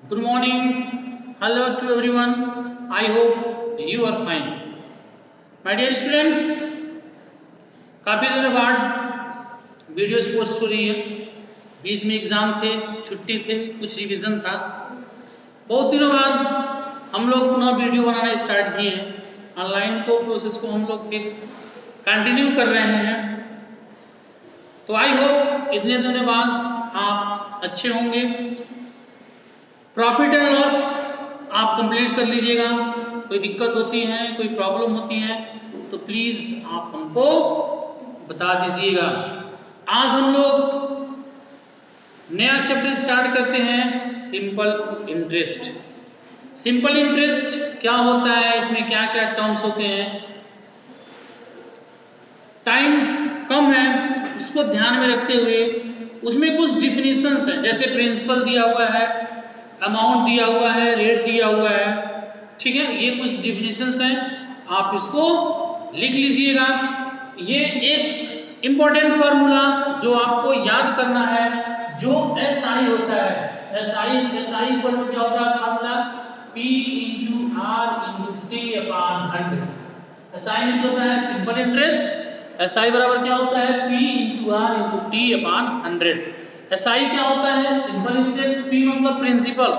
Good morning. Hello to everyone. I hope you are fine. My dear students, काफ़ी दिनों बाद videos post हो रही है। बीच में एग्जाम थे, छुट्टी थे, कुछ रिवीजन था। बहुत दिनों बाद हम लोग पुनः वीडियो बनाना स्टार्ट किए हैं। ऑनलाइन को प्रोसेस को हम लोग फिर कंटिन्यू कर रहे हैं। तो आई होप इतने दिनों बाद आप अच्छे होंगे। प्रॉफिट एंड लॉस आप कंप्लीट कर लीजिएगा। कोई दिक्कत होती है, कोई प्रॉब्लम होती है तो प्लीज आप हमको बता दीजिएगा। आज हम लोग नया चैप्टर स्टार्ट करते हैं, सिंपल इंटरेस्ट। सिंपल इंटरेस्ट क्या होता है, इसमें क्या क्या टर्म्स होते हैं। टाइम कम है, उसको ध्यान में रखते हुए उसमें कुछ डिफिनीशंस हैं, जैसे प्रिंसिपल दिया हुआ है, अमाउंट दिया हुआ है, रेट दिया हुआ है। ठीक है, ये कुछ डिफिनीशंस हैं, आप इसको लिख लीजिएगा। ये एक इंपॉर्टेंट फार्मूला जो आपको याद करना है, जो SI होता है। SI इक्वल टू क्या होता है formula, P into R into T upon 100। SI means होता है सिंपल इंटरेस्ट। SI बराबर क्या होता है, P into R into T upon 100। SI क्या होता है, सिंपल इंटरेस्ट। P मतलब प्रिंसिपल।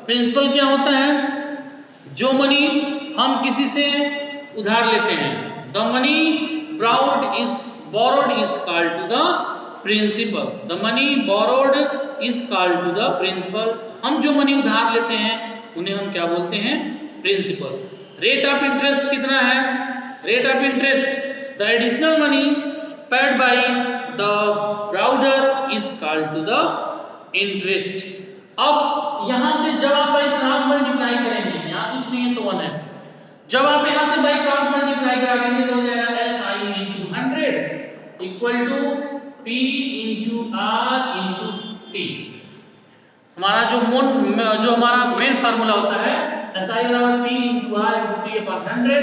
प्रिंसिपल क्या होता है, जो मनी हम किसी से उधार लेते हैं। The money borrowed is called to the principal. The money borrowed is called to the principal. हम जो मनी उधार लेते हैं उन्हें हम क्या बोलते हैं, प्रिंसिपल। रेट ऑफ इंटरेस्ट कितना है, rate of interest the additional money paid by the borrower is called to the interest. अब यहां से जब आप बाई क्रॉस मल्टीप्लाई करेंगे, यहाँ कुछ नहीं है तो 1 है। जब आप यहां से बाई क्रॉस मल्टीप्लाई करा देंगे तो हो जाएगा SI into 100 equal to P into R into T. हमारा जो हमारा मेन फार्मूला होता है SI बराबर P into R into T upon 100।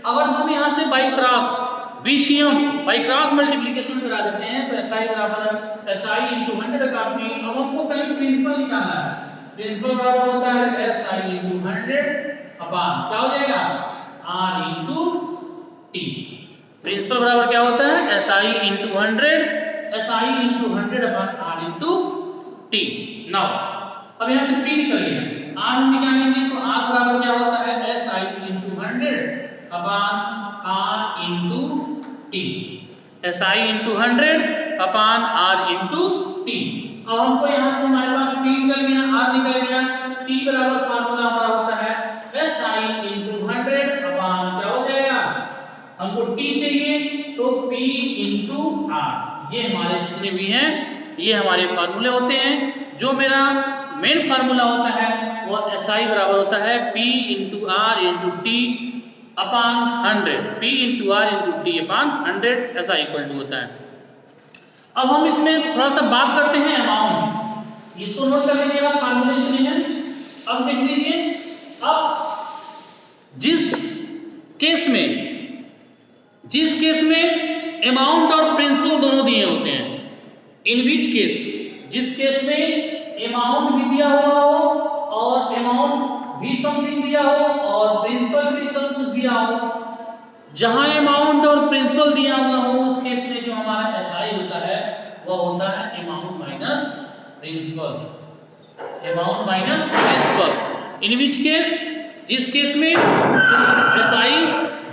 अगर हम यहां से by cross BCM by cross multiplication करा देते हैं तो SI बराबर SI इंटू 100 का P। अब हमको कहीं प्रिंसिपल निकालना है, प्रिंसिपल बराबर होता है SI इंटू 100 अपॉन क्या हो जाएगा, R इंटू टी। प्रिंसिपल बराबर क्या होता है, SI into 100 upon R into T. Now अब यहाँ से P निकल गया, R हम निकालेंगे तो R बराबर क्या होता है, SI into 100 upon R into T. SI into 100 upon R into T. अब हमको यहाँ से हमारे पास P निकल गया, R निकल गया। T बराबर फार्मूला हमारा होता है SI इंटू 100 अपॉन क्या हो जाएगा, हमको T चाहिए तो P इंटू R। ये हमारे जितने भी हैं ये हमारे फार्मूले होते हैं। जो मेरा मेन फार्मूला होता है वो SI बराबर होता है P into R into T upon 100। P into R into T upon 100 SI equal to होता है। अब हम इसमें थोड़ा सा बात करते हैं अमाउंट, इसको नोट कर लीजिएगा, फार्मूले सुनिए। अब देख लीजिए, अब जिस केस में अमाउंट और प्रिंसिपल दोनों दिए होते हैं, इन विच केस, जिस केस में अमाउंट भी दिया हुआ हो और अमाउंट भी समथिंग दिया हो और प्रिंसिपल भी सब कुछ दिया हो, जहां अमाउंट और प्रिंसिपल दिया हुआ हो उस केस में जो हमारा SI होता है वह होता है amount minus principal. Amount minus principal. In which case, जिस केस में SI,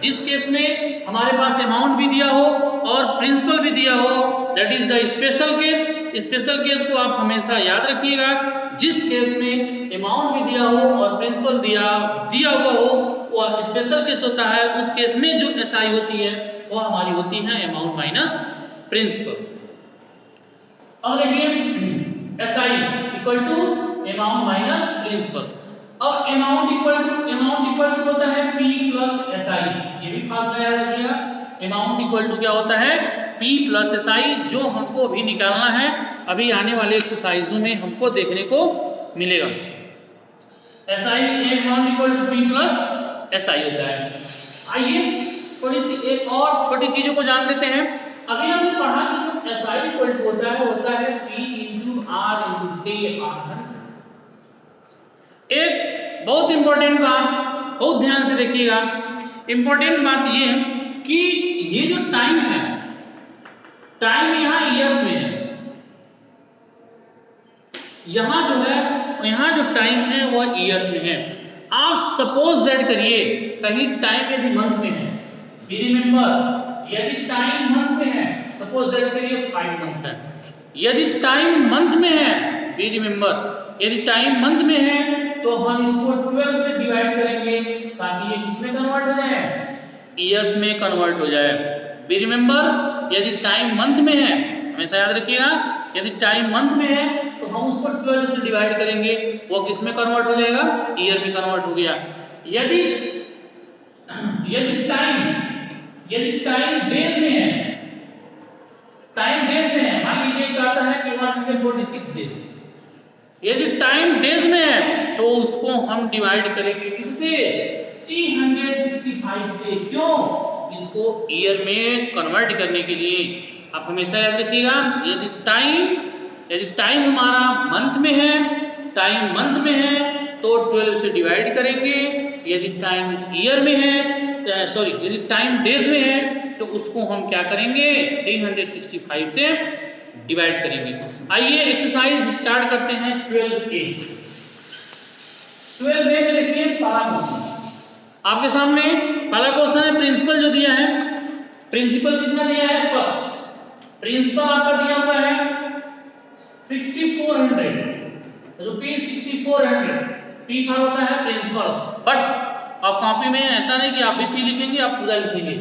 जिस केस में हमारे पास अमाउंट भी दिया हो और प्रिंसिपल भी दिया हो, that is the special case. Special case को आप हमेशा याद रखिएगा। जिस केस में अमाउंट भी दिया हो और प्रिंसिपल दिया हुआ हो वह स्पेशल केस होता है। उस केस में जो SI होती है वह हमारी होती है अमाउंट माइनस प्रिंसिपल। अब देखिए SI equal to amount minus principal. अब अमाउंट इक्वल टू होता है P प्लस SI। ये भी फार्मूला याद रखिएगा। अमाउंट इक्वल टू क्या होता है, P प्लस SI, जो हमको अभी निकालना है। अभी आने वाले एक्सरसाइजों में हमको देखने को मिलेगा। SI amount equal to P plus SI होता है। आइए थोड़ी सी एक और छोटी चीजों को जान लेते हैं। अभी हमने पढ़ा कि जो SI इक्वल टू होता है P into R into T upon 100। एक बहुत इंपॉर्टेंट बात, बहुत ध्यान से देखिएगा, इंपॉर्टेंट बात ये कि ये जो टाइम है, टाइम यहाँ ईयर्स में है, यहाँ जो है, यहाँ जो टाइम है वह ईयर्स में है। आप सपोज दैट करिए कहीं टाइम यदि मंथ में है, रिमेंबर यदि टाइम मंथ में है, सपोज दैट करिए 5 मंथ है, यदि टाइम मंथ में है, बी रिमेंबर यदि टाइम मंथ में है तो हम इसको 12 से डिवाइड करेंगे ताकि ये किसमें कन्वर्ट हो जाए, ईयर्स में कन्वर्ट हो जाए। बी रिमेंबर यदि टाइम मंथ में है, हमेशा याद रखिएगा, यदि टाइम मंथ में है तो हम उसको 12 से डिवाइड करेंगे, वो किसमें कन्वर्ट हो जाएगा, ईयर में कन्वर्ट हो गया। यदि यदि टाइम डेज में है, टाइम डेज में है, मान लीजिए कहता है कि 146 डेज, यदि टाइम डेज में है तो उसको हम डिवाइड करेंगे किससे, 365 से। क्यों, इसको ईयर में कन्वर्ट करने के लिए। आप हमेशा याद रखिएगा, यदि टाइम हमारा मंथ में है, टाइम मंथ में है तो 12 से डिवाइड करेंगे, यदि टाइम ईयर में है, सॉरी यदि टाइम डेज में है तो उसको हम क्या करेंगे, 365 से डिवाइड करेंगे। आइए एक्सरसाइज स्टार्ट करते हैं 12A। 12A में देखिए पहला क्वेश्चन आपके सामने, पहला क्वेश्चन है प्रिंसिपल जो दिया है, प्रिंसिपल कितना दिया है, फर्स्ट प्रिंसिपल आपका दिया हुआ है 6400 रुपीज, 6400 पी फॉर होता है प्रिंसिपल। बट आप कॉपी में ऐसा नहीं कि आप भी पी लिखेंगे, आप पूरा लिखेंगे।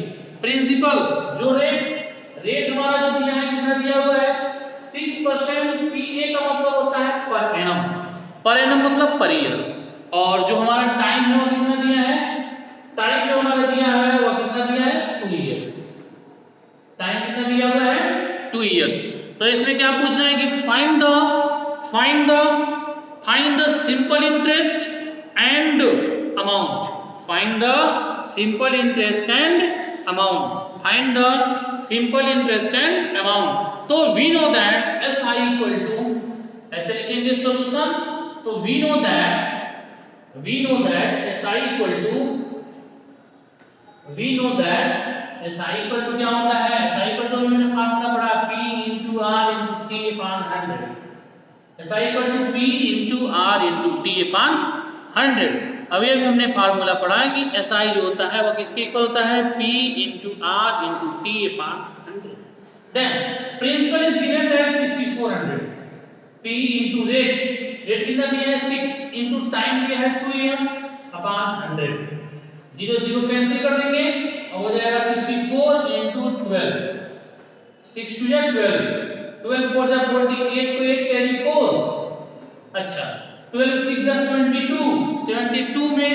प्रिंसिपल जो रेट हमारा जो दिया है, कितना दिया हुआ है 6%। पीए का मतलब होता है पर एनम, पर एनम मतलब पर ईयर, और जो हमारा टाइम है वो कितना दिया है, टाइम जो हमारा दिया है वो कितना दिया है, 2 इयर्स। टाइम कितना दिया हुआ है, 2 इयर्स। तो इसमें क्या पूछना है कि find the simple interest and amount, find the simple interest and amount, find the simple interest and amount. तो we know that SI equal to, ऐसे लिखेंगे सॉल्यूशन, तो we know that SI equal to, SI equal to क्या होता है, SI equal to मैंने formula पढ़ा P into R into T upon 100, SI equal to P into R into T upon 100। अभी हमने फार्मूला पढ़ा कि SI जो होता है वो किसके इक्वल होता है, P into R into T upon 100। Then principal is given that 6400, P into rate कितना दिया है 6 into time दिया है 2 years upon 100, 0 0 कैंसिल कर देंगे और हो जाएगा 64 into 12, 6 to 12, 12 4 जा 48 को 8 कैरी 4, अच्छा 12 6 जा 72, 72 में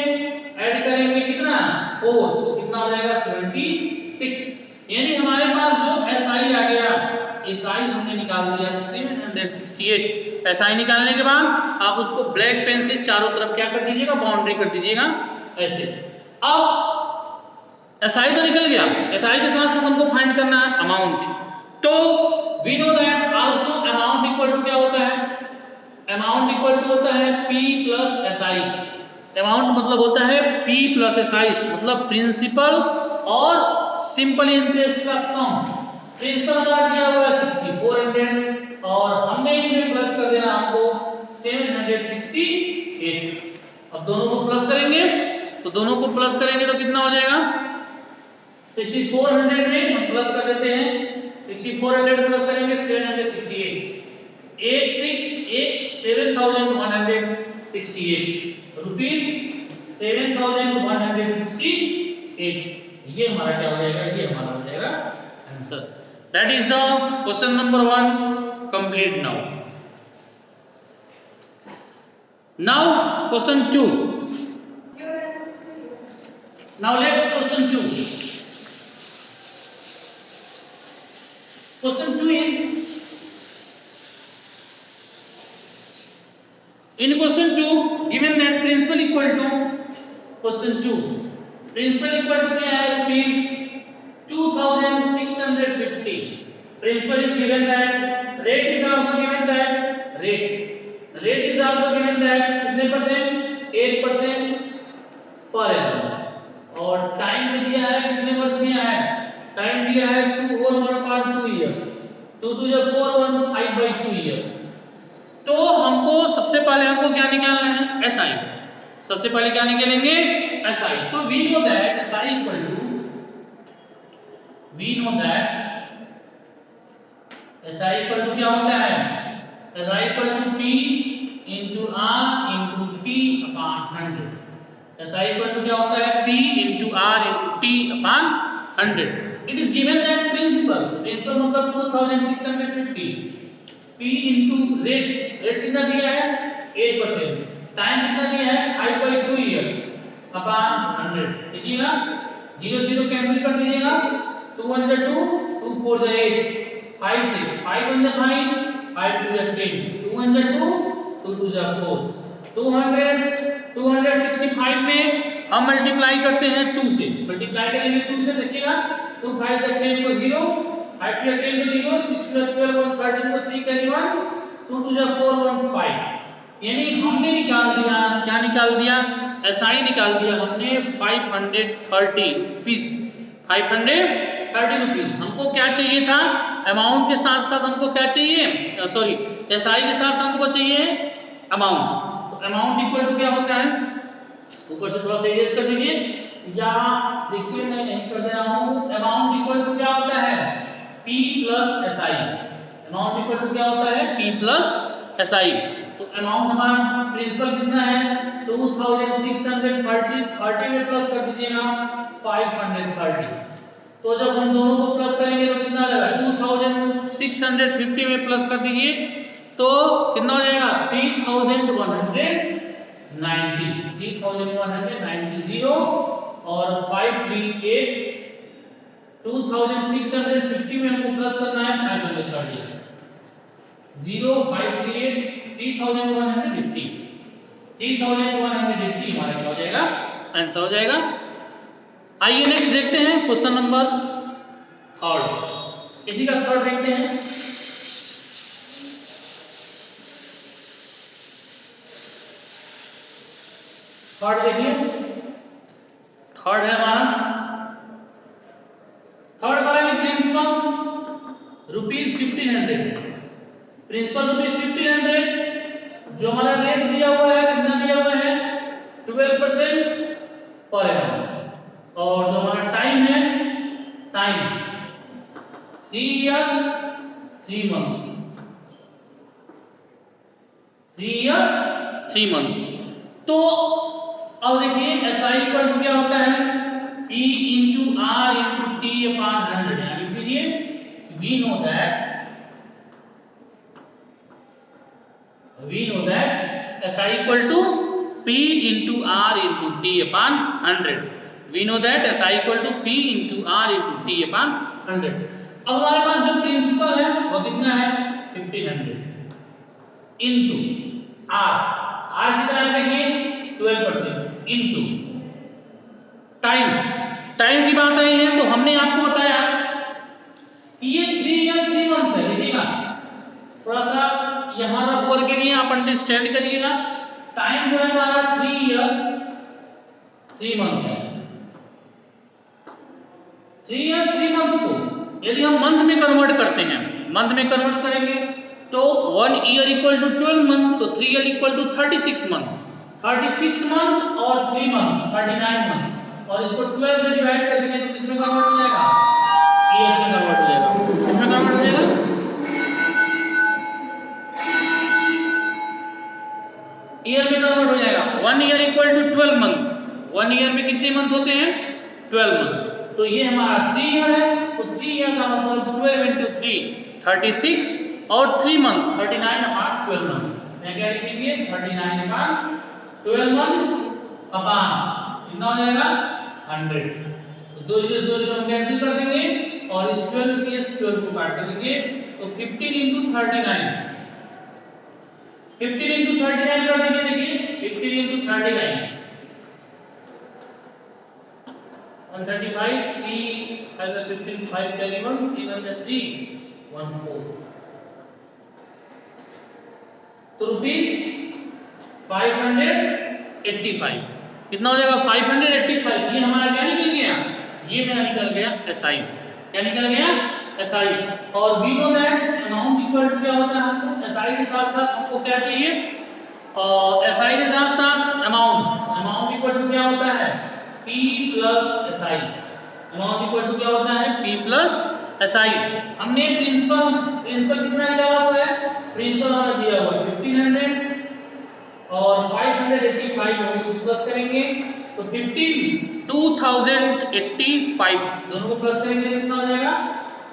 ऐड करेंगे कितना 4, तो कितना हो जाएगा 76। यानी हमारे पास जो SI आ गया, SI हमने निकाल दिया 768। SI निकालने के बाद आप उसको ब्लैक पेन से चारों तरफ क्या कर दीजिएगा, बाउंड्री कर दीजिएगा ऐसे। अब SI तो निकल गया, SI के साथ साथ हमको फाइंड करना है अमाउंट। तो we know that also amount equal to क्या होता है, अमाउंट इक्वल टू होता है P प्लस SI। अमाउंट मतलब होता है P प्लस SI, मतलब प्रिंसिपल और सिंपल इंटरेस्ट का सम। प्रिंसिपल हमारा दिया हुआ है 6400 और हमने इसमें प्लस कर देना हमको 768। अब दोनों को प्लस करेंगे, तो दोनों को प्लस करेंगे तो कितना हो जाएगा, 6400 में हम प्लस कर देते हैं, 6400 प्लस करेंगे 768, 7,168 रुपीस, 7,168। ये हमारा क्या हो जाएगा, ये हमारा हो जाएगा answer. That is the question number 1 complete. Now question 2। Now let's question 2. Question 2 is, in question 2 given that principal equal to, question 2 principal equal to क्या है, rupees 2650। principal is given that, rate is also given that, rate is also given that कितने percent, 8% per annum. और time में दिया है, कितने वर्ष दिया है? टाइम दिया है 2 और 1/2 इयर्स, 2 to the 4 1 5/2 इयर्स। तो हमको सबसे पहले हमको क्या निकालना है? एसआई। सबसे पहले क्या निकालेंगे? एसआई। तो we know that SI equal to, we know that SI equal to क्या होता है? SI equal to P into R into T upon 100। SI equal to क्या होता है? P into R into T upon 100। It is given that principal, principal मतलब 2650, P into rate, rate कितना दिया है? 8%। टाइम कितना दिया है? 5/2 इयर्स अपॉन 100। देखिएगा 0 0 कैंसिल कर दीजिएगा, 2 1 जा 2, 2 4 जा 8, 5 से 5 1 जा 5, 5 2 जा 10, 2 1 जा 2, 2 2 जा 4, 265 में हम मल्टीप्लाई करते हैं 2 से, मल्टीप्लाई करेंगे 2 से। देखिएगा 2 5 जा 10 को 0, 5 2 10 को 0, 6 2 12 1 13 को 3 कैरी 1, 2 2 जा 4 1 5। यानी हमने निकाल दिया, क्या निकाल दिया? एसआई निकाल दिया हमने 530 रुपीस, 530 रुपीस। हमको क्या चाहिए था? अमाउंट के साथ साथ हमको क्या चाहिए? सॉरी, एसआई के साथ साथ हमको चाहिए अमाउंट। तो अमाउंट इक्वल टू क्या होता है? ऊपर से थोड़ा सा इरेज कर दीजिए, या देखिए मैं नहीं कर दे रहा हूं। अमाउंट इक्वल टू क्या होता है? P plus SI। Amount equal to क्या होता है? P plus SI। तो अमाउंट हमारा प्रिंसिपल कितना है? 2630, 30 में प्लस कर दीजिएगा 530। तो जब हम दोनों को प्लस करेंगे तो कितना आएगा? 2650 में प्लस कर दीजिए तो कितना हो जाएगा? 3190 और 538। 2650 में हमको प्लस करना है 530, 0538 3150, 3150 हमारा क्या हो जाएगा? आंसर हो जाएगा। आइए नेक्स्ट देखते हैं क्वेश्चन नंबर 3। इसी का 3 देखते हैं। थर्ड देखिए, थर्ड है हमारा, थर्ड वाला में प्रिंसिपल ₹1500, प्रिंसिपल ₹1500। जो हमारा रेट दिया हुआ है कितना दिया हुआ है? 12% पर एनम। और जो हमारा टाइम है, time 3 years 3 months, 3 year 3 months. तो अब देखिए एसआई इक्वल टू क्या होता है? P into R into T upon 100। यानी कीजिए we know that SI equal to P into R into T upon 100। We know that SI equal to P into R into T upon 100। अब हमारे पास जो principal है वो कितना है? 1500 into are, are कितना है? देखिए 12% इंटू टाइम, टाइम की बात आई है तो हमने आपको बताया कि ये 3 ईयर 3 मंथ्स है। देखिएगा थोड़ा सा यहां रफ करके नहीं, आप अंडरस्टैंड करिएगा। टाइम जो है हमारा 3 ईयर 3 मंथ है। 3 ईयर 3 मंथ्स को यदि हम मंथ में कन्वर्ट करते हैं, मंथ में कन्वर्ट करेंगे तो 1 ईयर इक्वल टू 12 मंथ, तो 3 year equal to 36 month, 36 month और 3 मंथ 39 मंथ। और इसको 12 से डिवाइड कर देंगे तो किसमें कन्वर्ट हो जाएगा? ईयर्स में कन्वर्ट हो जाएगा। किसमें कन्वर्ट हो जाएगा? ईयर में कन्वर्ट हो जाएगा। 1 year equal to 12 month, 1 year में कितने मंथ होते हैं? 12 मंथ। तो ये हमारा 3 ईयर है, तो 3 ईयर का मतलब 12 into 3 36 और 3 मंथ 39 अपॉन 12 मंथ। मैं क्या लिखेंगे? 39 अपॉन 12 मंथ अपॉन कितना हो जाएगा? 100। तो 2 जीरो हम कैंसिल कर देंगे और इस 12 से इस 12 को काट देंगे तो 15 into 39, 15 into 39 कर देंगे। देखिए 15 into 39 135, 3 5 15 5 carry 1, 3 1 3 1 4। तो ₹530 585 कितना हो जाएगा 585। ये हमारा क्या निकल गया, ये मेरा निकल गया एसआई। क्या निकल गया एसआई। और we know that amount equal to क्या होता है, हमको एसआई के साथ साथ हमको क्या चाहिए, एसआई के साथ साथ अमाउंट इक्वल टू क्या होता है P plus SI. Amount equal to क्या होता है P प्लस एसआई। हमने प्रिंसिपल कितना निकाला हुआ है, प्रिंसिपल हमारा दिया हुआ है 1500 और 585 हम इसको प्लस करेंगे तो 2085 दोनों को प्लस करेंगे तो कितना हो जाएगा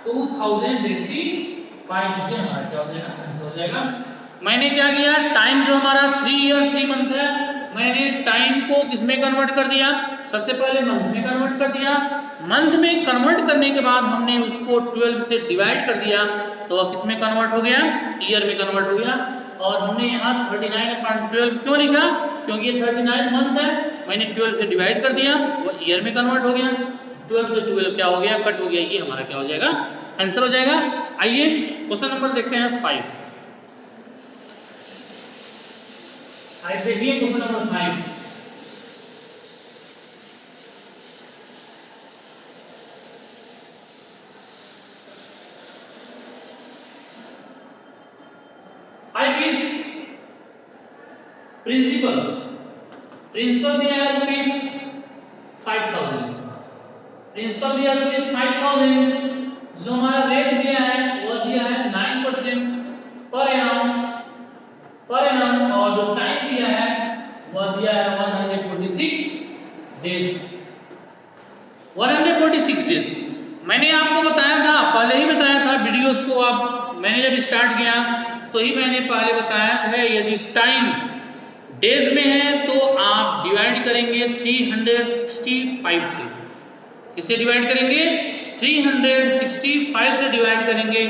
2085 हमारा क्या हो जाएगा आंसर हो जाएगा। मैंने क्या किया, टाइम जो हमारा 3 ईयर 3 मंथ है, मैंने टाइम को किसमें कन्वर्ट कर दिया, सबसे पहले मंथ में कन्वर्ट कर दिया। मंथ में कन्वर्ट करने के बाद हमने उसको 12 से डिवाइड कर दिया तो वह किसमें कन्वर्ट हो गया, ईयर में कन्वर्ट हो गया। और हमने यहाँ 39/12 क्यों लिखा, क्योंकि ये 39 मंथ है, मैंने 12 से डिवाइड कर दिया वो ईयर में कन्वर्ट हो गया। 12 से 12 क्या हो गया, कट हो गया, ये हमारा क्या हो जाएगा आंसर हो जाएगा। आइए क्वेश्चन नंबर देखते हैं 5। आइए देखिए क्वेश्चन नंबर 5। प्रिंसिपल दिया है रुपीज 5000, प्रिंसिपल दिया रुपीज 5000, जो हमारा रेट दिया है वह दिया है 9% पर एनम और जो टाइम दिया है वह दिया है 146 डेज। 146 डेज मैंने आपको बताया था, पहले ही बताया था वीडियोस को, आप मैंने जब स्टार्ट किया तो ही मैंने पहले बताया था यदि टाइम डेज में है तो आप डिवाइड करेंगे 365 से। किससे डिवाइड करेंगे, 365 से डिवाइड करेंगे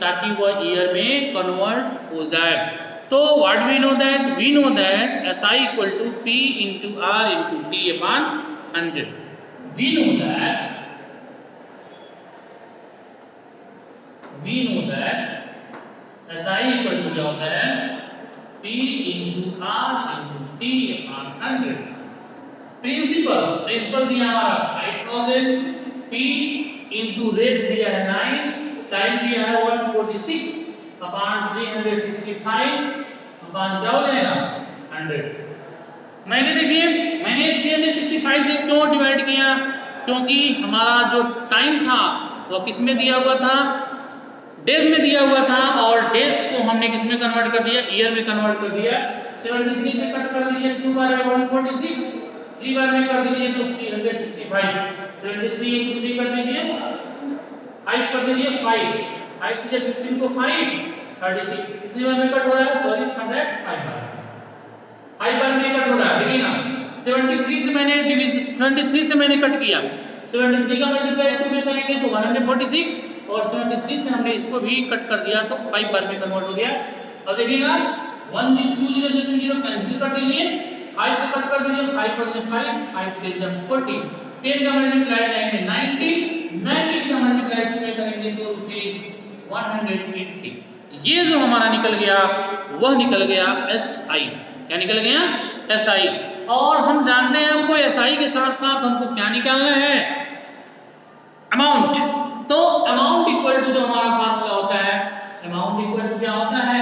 ताकि वह ईयर में कन्वर्ट हो जाए। तो what we know that SI equal to P into R into T upon 100। We know that SI equal to क्या होता है P into R into T upon 100। Principal दिया हमारा 5000, P इंटू रेट दिया है 9, टाइम दिया है 146 अपॉन 365 अपॉन क्या हो जाएगा 100। मैंने 365 से क्यों डिवाइड किया, क्योंकि हमारा जो टाइम था वह किस में दिया हुआ था, डेज में दिया हुआ था, और डेज को हमने किस में कन्वर्ट कर दिया, ईयर में कन्वर्ट कर दिया। 73 से कट कर दीजिए, 2 बार है 146, 3 बार में कर दीजिए तो 365, 73 into 3 कर दीजिए, 5 कर दीजिए, 5 दीजिए 15 को 5 36, कितने बार में कट हो रहा है, सॉरी 105 बार, 5 बार में कट हो रहा है। देखिए ना 73 से मैंने कट किया, 73 का मल्टीप्लाई 2 में करेंगे तो 146 और 73 से हमने इसको भी कट कर दिया तो 5 बार में कन्वर्ट हो गया। अब देखिएगा 120 से 20 कैंसिल कर दीजिए, 5 से कट कर दीजिए, 5 पर 5 10 40, 10 का मल्टीप्लाई करेंगे 90 का मल्टीप्लाई 2 में करेंगे तो रुपीस 180। ये जो हमारा निकल गया वह निकल गया SI। क्या निकल गया SI। और हम जानते हैं हमको SI के साथ साथ हमको क्या निकालना है, अमाउंट। तो अमाउंट इक्वल टू जो हमारा फार्मूला होता है, अमाउंट इक्वल टू क्या होता है,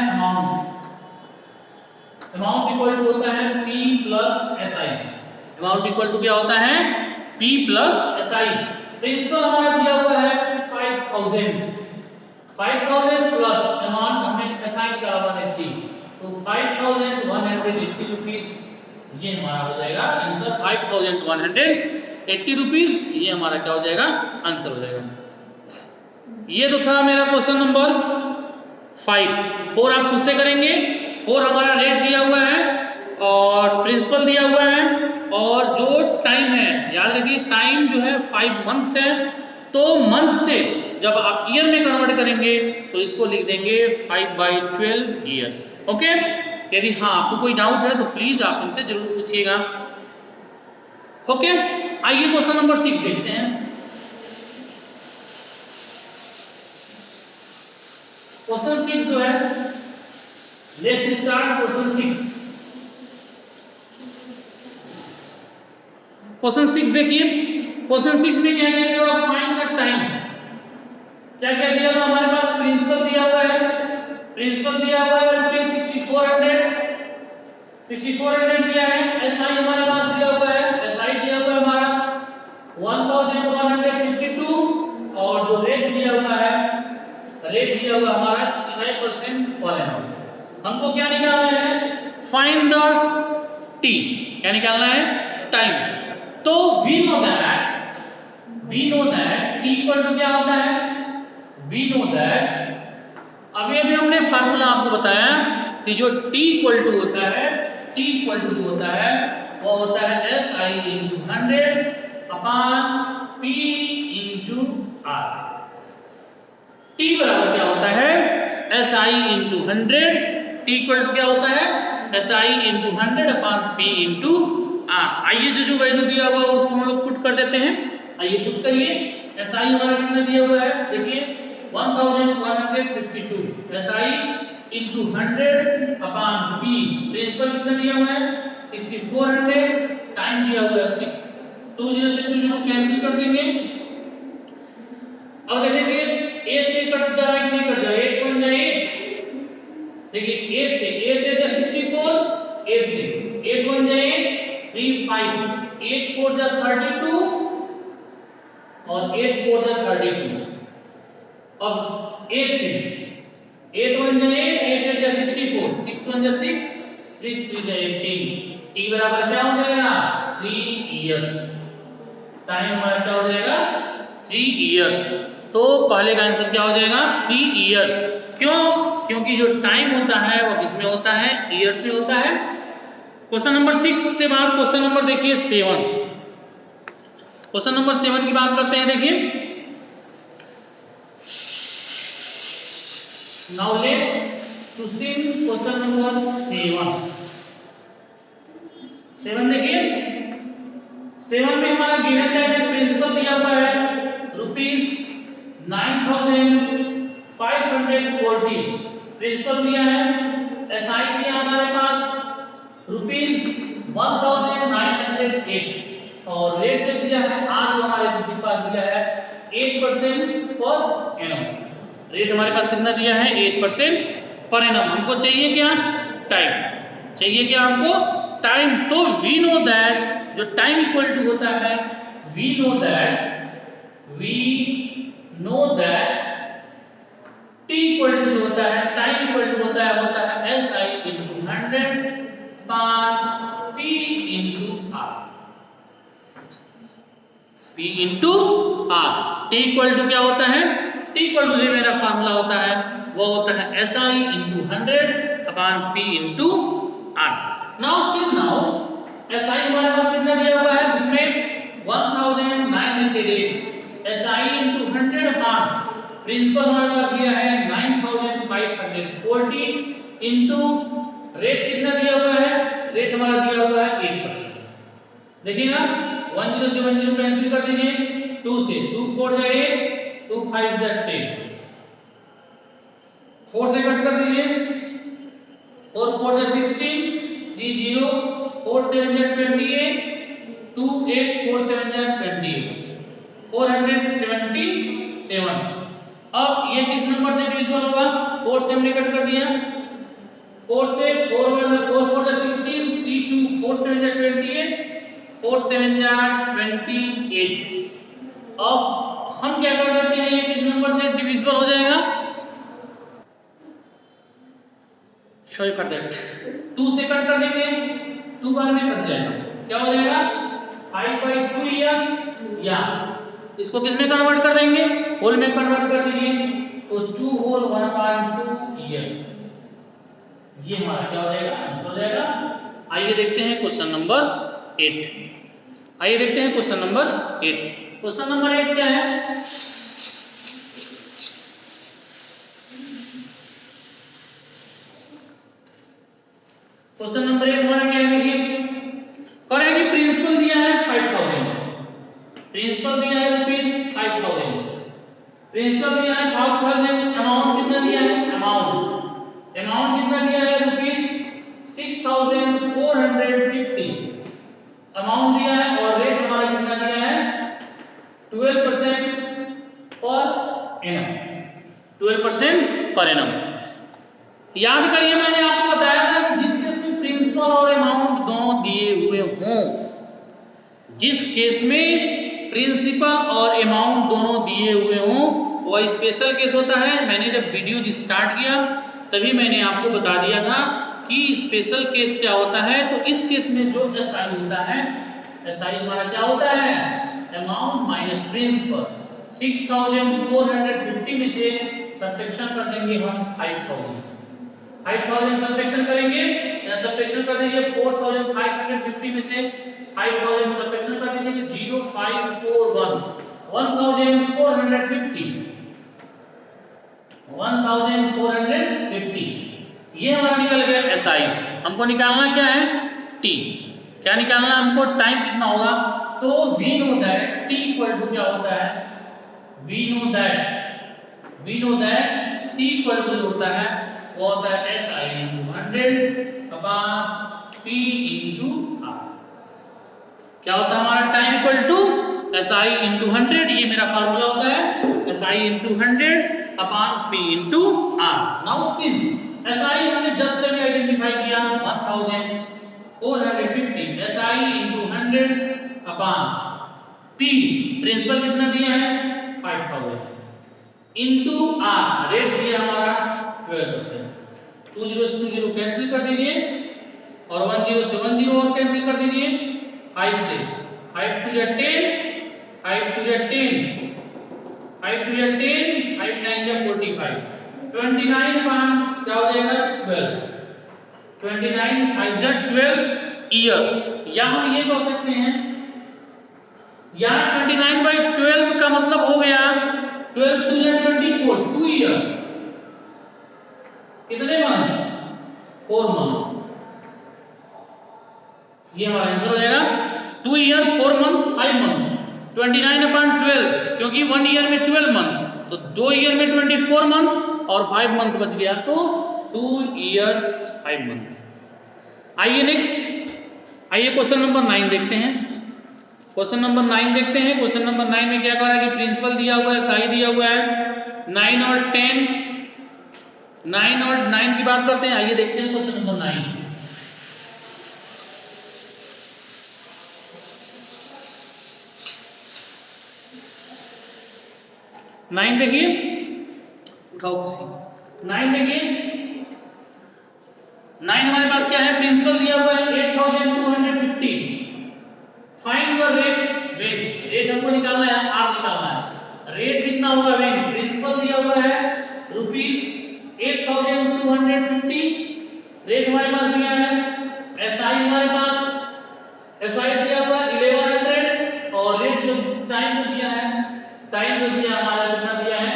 अमाउंट इक्वल टू होता है P plus SI। Amount equal to क्या होता है P प्लस SI। प्रिंसिपल हमारा दिया हुआ है 5000 प्लस अमाउंट हमने SI निकाला हुआ है 80, तो 5180 रुपीस ये हमारा हो जाएगा आंसर, 5180 रुपीस ये हमारा क्या हो जाएगा आंसर हो जाएगा। ये तो था मेरा क्वेश्चन नंबर 5। 4 आप खुद से करेंगे, 4 हमारा रेट दिया हुआ है और प्रिंसिपल दिया हुआ है, और जो टाइम है याद रखिए टाइम जो है 5 मंथ्स है, तो मंथ से जब आप ईयर में कन्वर्ट करेंगे तो इसको लिख देंगे 5/12 ईयर्स। ओके, यदि हाँ आपको कोई डाउट है तो प्लीज आप इनसे जरूर पूछिएगा। ओके, आइए क्वेश्चन नंबर 6 देखते हैं। क्वेश्चन 6 जो है, लेट्स स्टार्ट क्वेश्चन 6। क्वेश्चन 6 देखिए, क्वेश्चन 6 में क्या क्या दिया हुआ, फाइंड द टाइम। क्या क्या दिया हुआ हमारे पास, प्रिंसिपल दिया हुआ है, प्रिंसिपल दिया हुआ है रुपीज 6400 दिया है। एसआई हमारे पास दिया हुआ है, एसआई दिया हुआ है हमारा 1152 और जो रेट दिया हुआ है, रेट दिया हुआ हमारा 6% पर एनम। हमको क्या निकालना है, फाइंड द टी, क्या निकालना है, टाइम। तो we know that T equal to क्या होता है, वी नो दैट, अभी अभी हमने फार्मूला आपको बताया कि जो टी इक्वल टू होता है, टी इक्वल टू होता है वो होता है SI into 100 upon P into R। T बराबर क्या होता है, SI into 100, T equal to क्या होता है, SI into 100 upon P into R। आइए जो वैल्यू दिया हुआ है उसको हम लोग पुट कर देते हैं, आइए पुट करिए। SI हमारा कितना दिया हुआ है, देखिए 1152 SI into 100 upon P, principal कितना दिया हुआ है 6400, टाइम दिया हुआ है 6, 20 से 20 कैंसिल कर देंगे। अब देखेंगे 8 से कट जा रहा है कि नहीं कट जा रहा है, 8 1 जा 8, देखिए 8 से 8 जा 64, 8 से 8 1 जा 8 3 5, 8 4 जा 32 और 8 4 जा 32। अब 8 से 8 1 जा 8, 8 8 जा 64, 6 1 जा 6, 6 3 जा 18, टी बराबर क्या हो जाएगा 3 इयर्स। टाइम हमारा क्या हो जाएगा 3 इयर्स। तो पहले का आंसर क्या हो जाएगा 3 इयर्स। क्यों, क्योंकि जो टाइम होता है वो किसमें होता है, इयर्स में होता है। क्वेश्चन नंबर 6 से बाद क्वेश्चन नंबर देखिए 7, क्वेश्चन नंबर 7 की बात करते हैं। देखिए now let's to see question number 7 देखिए 7 में हमारा गिवन दैट प्रिंसिपल दिया हुआ है रुपीस 9540, प्रिंसिपल दिया है। एसआई दिया हमारे पास रुपीस 1908 और रेट जो दिया है आज जो हमारे पास दिया है 8% पर एनम। रेट हमारे पास कितना दिया है 8% पर एनम। हमको चाहिए क्या, टाइम चाहिए, क्या हमको टाइम। तो वी नो दैट जो टाइम इक्वल टू होता है, we know that T equal to होता है, टाइम इक्वल टू होता है SI into 100 upon P into R, P into R। T equal to क्या होता है, टी इक्वल टू जो मेरा फार्मूला होता है वो होता है SI into 100 upon P into R। Now see, now SI हमारे पास कितना दिया हुआ है बुक में 1908, SI इंटू 100 अपॉन प्रिंसिपल हमारे पास दिया है 9540 इंटू रेट कितना दिया हुआ है, रेट हमारा दिया हुआ है 8%। देखिएगा 10 से 10 कैंसिल कर दीजिए, 2 से 2 4 जा 8, 2 5 जा 10, 4 से कट कर दीजिए, 4 4 जा 16, 3 0, 4 7 जा 28, 2 8 4 7 जा 28, 477। अब ये किस नंबर से डिविजिबल होगा, 4 से हमने कट कर दिया, 4 से 4 1 4 4 जा 16, 3 2 4 7 जा 28, 4 7 जा 28। अब हम क्या कर देते हैं, ये किस नंबर से डिविजिबल हो जाएगा, सॉरी फॉर दैट, 2 से कट कर देंगे, 2 बार में कट जाएगा, क्या हो जाएगा 5/2 इयर्स, या इसको किस में कन्वर्ट कर देंगे, होल में कन्वर्ट कर दीजिए, तो 2 होल 1/2 इयर्स, ये हमारा क्या हो जाएगा, आंसर हो जाएगा। आइए देखते हैं क्वेश्चन नंबर 8, आइए देखते हैं क्वेश्चन नंबर 8। क्वेश्चन नंबर 8 क्या है, क्वेश्चन नंबर 8 हमारा क्या है, देखिए करेंगे प्रिंसिपल दिया है 5000, प्रिंसिपल दिया है रुपीस 5000, प्रिंसिपल दिया है 5000, अमाउंट कितना दिया है, अमाउंट कितना दिया है रुपीस 6450, अमाउंट दिया है और रेट हमारा 12% पर एनम। याद करिए मैंने आपको बताया था कि जिस केस में प्रिंसिपल और अमाउंट दोनों दिए हुए हों, जिस केस में प्रिंसिपल और अमाउंट दोनों दिए हुए हों वह स्पेशल केस होता है। मैंने जब वीडियो स्टार्ट किया तभी मैंने आपको बता दिया था कि स्पेशल केस क्या होता है। तो इस केस में जो एसआई होता है, एसआई हमारा क्या होता है, अमाउंट माइनस प्रिंसिपल। 6450 में से सब्ट्रैक्शन कर देंगे हम 5000 सब्ट्रैक्शन करेंगे या सब्ट्रैक्शन कर देंगे 4550 में से 5000 सब्ट्रैक्शन कर देंगे 0541 1450 ये हमारा निकल गया एसआई। हमको निकालना क्या है, टी। क्या निकालना हमको, टाइम कितना होगा। तो we know that T equal to क्या होता है, we know that T equal to होता है वो होता है SI into 100 upon P into R। क्या होता है हमारा, time equal to SI into 100, ये मेरा फार्मूला होता है SI into 100 upon P into R। Now since SI हमने जस्ट अभी आइडेंटिफाई किया 1450 SI into 100 upon P, principal कितना दिया है 5000 into R, रेट दिया हमारा 12%। 20 से 20 कैंसिल कर दीजिए और 10 से 10 और कैंसिल कर दीजिए। 5 से 5 to the 10, 5 to the 10, 5 to the 10, 5 9 जा 45, 29 अपॉन क्या हो जाएगा 12, 29 5 जा 12 ईयर। या हम ये कह सकते हैं, या 29/12 का मतलब हो गया 12 2 या 24, 2 ईयर। कितने मंथ, 4 मंथ्स। ये हमारा आंसर हो जाएगा 2 ईयर 4 मंथ्स 5 मंथ्स। 29/12 क्योंकि 1 ईयर में 12 मंथ, तो 2 ईयर में 24 मंथ और 5 मंथ बच गया, तो 2 इयर्स 5 मंथ। आइए नेक्स्ट, आइए क्वेश्चन नंबर 9 देखते हैं। क्वेश्चन नंबर 9 देखते हैं। क्वेश्चन नंबर 9 में क्या कह रहा है कि प्रिंसिपल दिया हुआ है, साई दिया हुआ है 9 और 10, 9 और 9 की बात करते हैं। आइए देखते हैं क्वेश्चन नंबर 9। नाइन देखिए, उठाओ किसी। 9 देखिए, 9 हमारे पास क्या है, प्रिंसिपल दिया हुआ है 8250। Find the rate when, rate हमको निकालना है, आर निकालना है। रेट कितना होगा वेन, प्रिंसिपल दिया हुआ है ₹8250, रेट हमारे पास दिया है। एसआई हमारे पास, एसआई दिया हुआ है 1100 और रेट जो टाइम जो दिया है, टाइम जो दिया हमारा कितना दिया है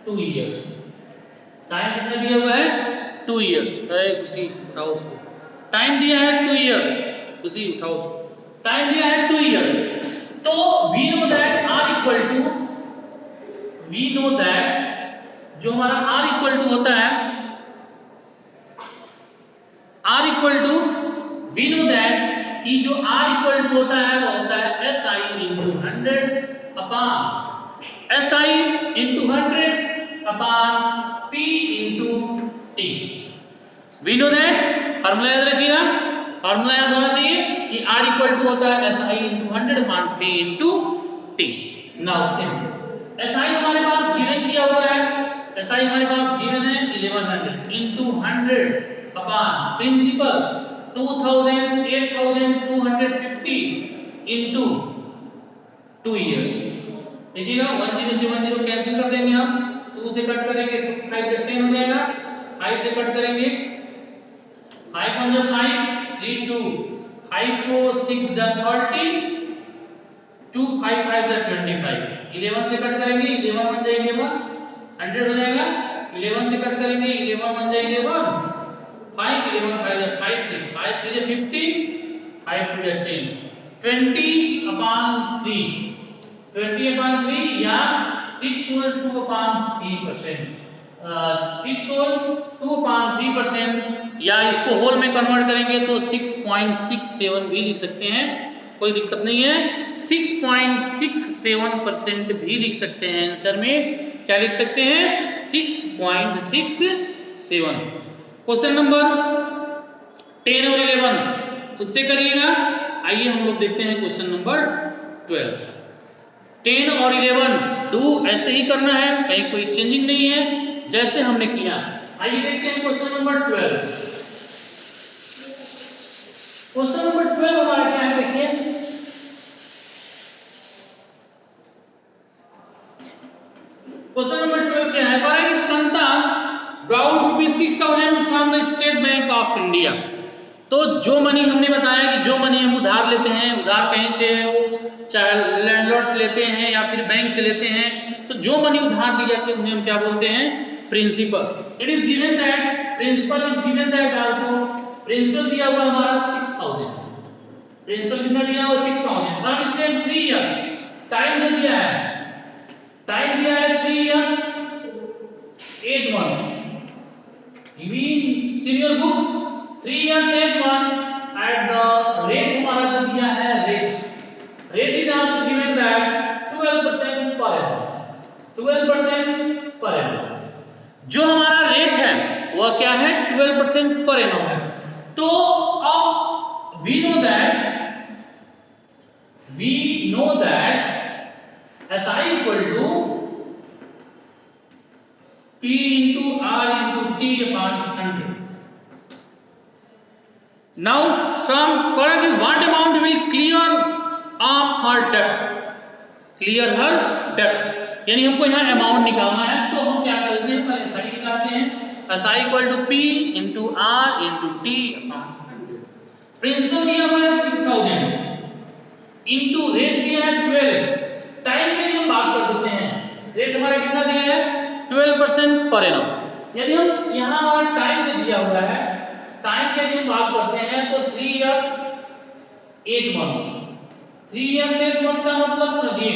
2 इयर्स। टाइम कितना दिया हुआ है 2 इयर्स। उसी उठाओ उसको, टाइम दिया है 2 इयर्स, उसी उठाओ उसको, टाइम दिया है 2 इयर्स। तो we know that R equal to, we know that जो हमारा आर इक्वल टू होता है, R equal to, we know that कि जो आर इक्वल टू होता है वो होता है SI into 100 upon SI into 100 upon P into T। We know that, formula याद रखिएगा, फार्मूला याद होना चाहिए कि R इक्वल टू होता है SI into 100 upon P into T। Now simple SI हमारे पास गिवन किया हुआ है, SI हमारे पास गिवन है 1100 into 100 upon principal 8250 into 2 years. देखिएगा 10 से 10 कैंसिल कर देंगे हम, 2 से कट करेंगे तो 5 से 10 हो जाएगा, 5 से कट करेंगे 5 1 जा 5 3 2, 5 को 6 जा 30, 2 5 5 जा 25, 11 से कट करेंगे 11 1 जा 11, 100 हो जाएगा। 11 से कट करेंगे 11 1 जा 11, 5 11 5 जा 5 से 5 3 जा 50, 5 2 जा 10, 20/3, 20/3 या 6 whole 2/3%, 6 whole 2/3%, या इसको होल में कन्वर्ट करेंगे तो 6.67 भी लिख सकते हैं, कोई दिक्कत नहीं है। 6.67% भी लिख सकते हैं आंसर में, क्या लिख सकते हैं 6.67। क्वेश्चन नंबर 10 और 11 खुद से करिएगा। आइए हम लोग देखते हैं क्वेश्चन नंबर 12। 10 और 11 डू ऐसे ही करना है, कहीं कोई चेंजिंग नहीं है, जैसे हमने किया। आइए देखते हैं क्वेश्चन नंबर 12। क्वेश्चन नंबर 12 हमारा क्या है, देखिए क्वेश्चन नंबर 12 क्या है, कह कि संता ड्राउड ₹6,000 from the state bank of India. तो जो मनी हमने बताया कि जो मनी हम उधार लेते हैं, उधार कहीं से चाहे लैंडलॉर्ड से लेते हैं या फिर बैंक से लेते हैं, तो जो मनी उधार ली जाती है उन्हें हम क्या बोलते हैं, principal. It is given that principal is given that also, principal दिया हुआ हमारा 6,000, प्रिंसिपल कितना दिया हुआ 6,000 फ्रॉम स्टेट 3 ईयर। टाइम जो दिया है, टाइम दिया है 3 years 8 months। we see your books 3 years 8 months at the rate हमारा जो दिया है, rate is also given that 12% per annum, 12% per annum। जो हमारा रेट है वह क्या है, 12% पर annum है। तो अब we know that SI equal to P into R into T upon 100। Now from what amount will clear off her debt, clear her debt, यानी हमको यहाँ अमाउंट निकालना है, तो हम क्या करते हैं, पहले SI निकालते हैं। SI equal to P into R into T upon 100। Principal दिया हुआ है 6,000 इंटू रेट दिया है 12। टाइम के लिए हम बात कर देते हैं, रेट हमारा कितना दिया है 12% पर annum। यदि हम यहाँ हमारा टाइम जो दिया हुआ है, टाइम के लिए बात करते हैं तो 3 इयर्स 8 months। 3 इयर्स 8 month का मतलब समझिए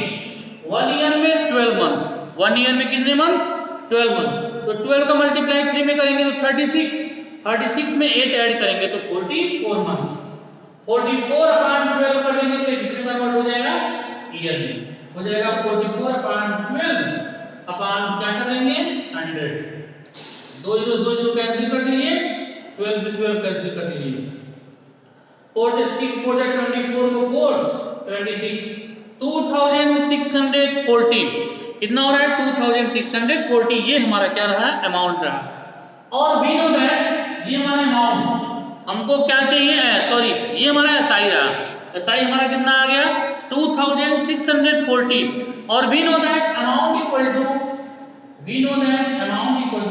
1 ईयर में 12 मंथ, 1 ईयर में कितने मंथ, 12 मंथ। तो 12 का मल्टीप्लाई 3 में करेंगे तो 36, 36 में 8 ऐड करेंगे तो 44 मंथ्स। 44 अपॉन 12 कर देंगे तो किसमें कन्वर्ट हो जाएगा, ईयर में हो जाएगा। 44 अपॉन 12 अपॉन क्या कर देंगे 100, 2 0 कैंसिल कर दीजिए, 12 से 12 कैंसिल कर दीजिए, 46 4 24 को 4 26, 2640 कितना हो रहा है 2640, ये हमारा क्या रहा अमाउंट रहा। और वी नो दैट ये हमारा अमाउंट, हमको क्या चाहिए, सॉरी ये हमारा एसआई रहा, एसआई हमारा कितना आ गया 2640। और we know that amount equal to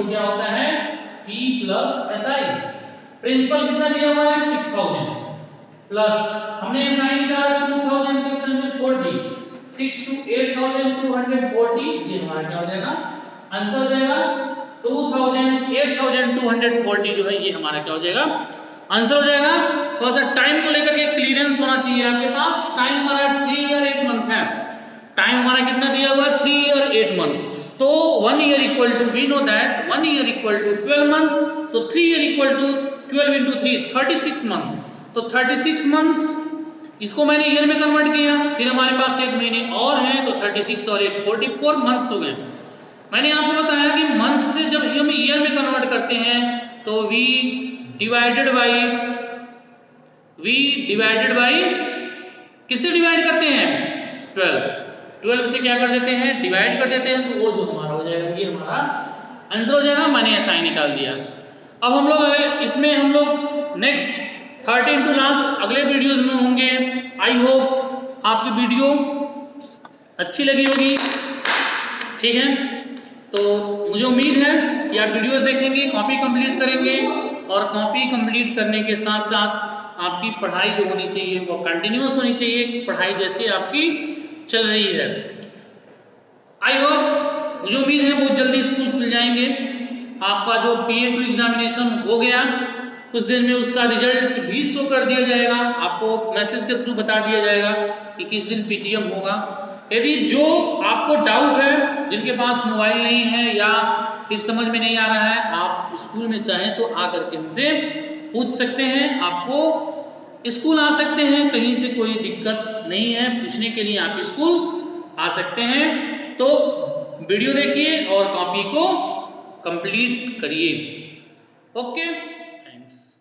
क्या होता है P प्लस SI। प्रिंसिपल कितना दिया हुआ है 6,000 प्लस हमने SI निकाला 2640, 6 to 8,240, ये हमारा क्या हो जाएगा आंसर हो जाएगा 8,240 जो है ये हमारा क्या हो जाएगा आंसर हो जाएगा। थोड़ा सा टाइम को लेकर के क्लियरेंस होना चाहिए आपके पास। टाइम हमारा 3 ईयर 8 मंथ है, टाइम हमारा कितना दिया हुआ है 3 ईयर 8 मंथ। तो 1 year equal to we know that 1 year equal to 12 month, तो 3 year equal to 12 into 3 36 month. तो 36 मंथ्स इसको मैंने ईयर में कन्वर्ट किया, फिर हमारे पास 1 महीने और हैं तो 36 और 8 44 मंथ्स हो गए। मैंने आपको बताया कि मंथ से जब हम ईयर में कन्वर्ट करते हैं तो वी डिवाइडेड बाई किससे डिवाइड करते हैं 12 से क्या कर देते हैं डिवाइड कर देते हैं, तो वो जो हमारा हो जाएगा ये हमारा आंसर हो जाएगा। मैंने SI निकाल दिया। अब हम लोग इसमें हम लोग नेक्स्ट 13 टू लास्ट अगले वीडियोस में होंगे। आई होप आपकी वीडियो अच्छी लगी होगी, ठीक है। तो मुझे उम्मीद है कि आप वीडियोस देखेंगे, कॉपी कंप्लीट करेंगे, और कॉपी कंप्लीट करने के साथ साथ आपकी पढ़ाई जो होनी चाहिए वो कंटिन्यूअस होनी चाहिए, पढ़ाई जैसे आपकी चल रही है। आई होप, मुझे उम्मीद है बहुत जल्दी स्कूल खुल जाएंगे। आपका जो PA2 एग्जामिनेशन हो गया कुछ दिन में उसका रिजल्ट भी शो कर दिया जाएगा, आपको मैसेज के थ्रू बता दिया जाएगा कि किस दिन PTM होगा। यदि जो आपको डाउट है, जिनके पास मोबाइल नहीं है या फिर समझ में नहीं आ रहा है, आप स्कूल में चाहें तो आकर के हमसे पूछ सकते हैं। आपको स्कूल आ सकते हैं, कहीं से कोई दिक्कत नहीं है, पूछने के लिए आप स्कूल आ सकते हैं। तो वीडियो देखिए और कॉपी को कंप्लीट करिए। Okay, thanks.